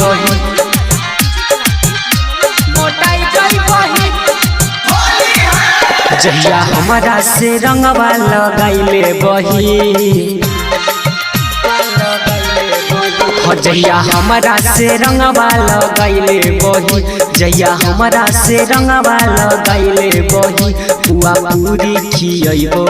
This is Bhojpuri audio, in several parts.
जइबही मोटाई जइबही जहिया हमरा से रंगवा लगाइले बही जहिया हमरा से रंगवा लगाइले बही जहिया हमरा से रंगवा लगाइले बही पुआ पूरी खियैबो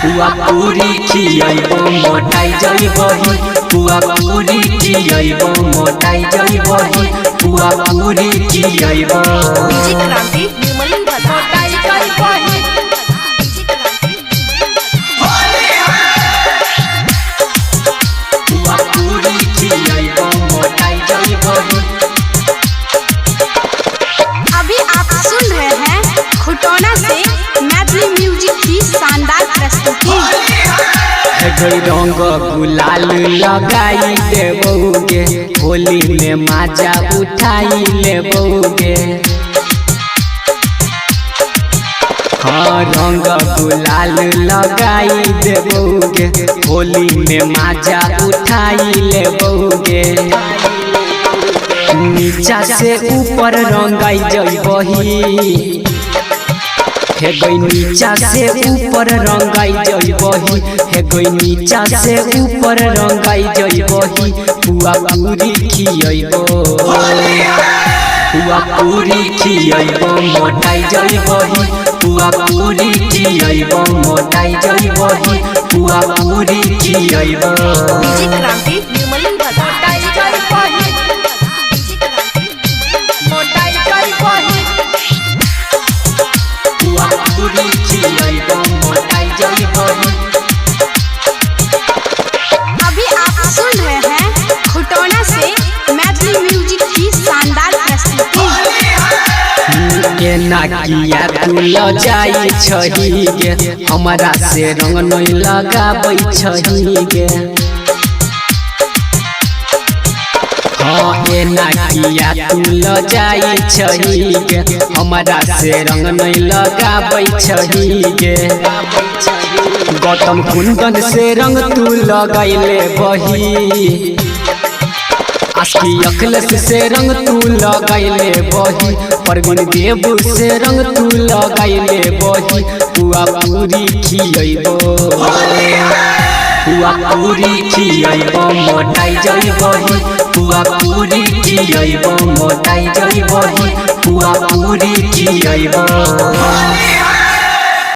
पुआ पूरी खियैबो मोटाई जइबही पुआ पूरी खियैबो मोटाई जइबही पुआ पूरी खियैबो क्रांति निर्मली मोटाई जइबही पुआ पूरी खियैबो मोटाई जइबही। अभी आप सुन रहे हैं खुटौना से मैथिली म्यूजिक की शानदार प्रस्तुति। गई रंग गुलाल लगाई देबोगे होली में माजा उठाई लेबोगे हाँ रंग गुलाल लगाई देबोगे होली में माजा उठाई लेबोगे नीचा से ऊपर रंगाई जइबही हे गई नीचा से ऊपर रंगाई जइबही हे गई नीचा से ऊपर रंगाई जइबही पुआ पूरी खियैबो पुआ पूरी खियैबो मोटाई जइबही पुआ पूरी खियैबो मोटाई जइबही पुआ पूरी खियैबो क्रांति निर्मली मोटाई जइबही मोटाई जइबही पुआ पूरी खियैबो मोटाई जइबही। अभी आप सुन रहे हैं खुटौना से मैथिली म्यूजिक की शानदार प्रस्तुति। केना किया तू ल जाई छही गे हमरा से रंग नहीं लगाबै छही गे हाँ एना किया तू ल जाई छही गे हमरा से रंग नहीं लगाबै छही गे गौतम कुंदन से रंग तू लगाइले बही आस्की अखिलेश से रंग तू लगाइले बही परवीन देव से रंग तू लगाइले बही पुआ पूरी खियैबो पुआ पूरी खियैबो मोटाई जइबही पुआ पूरी खियैबो मोटाई जइबही पुआ पूरी खियैबो।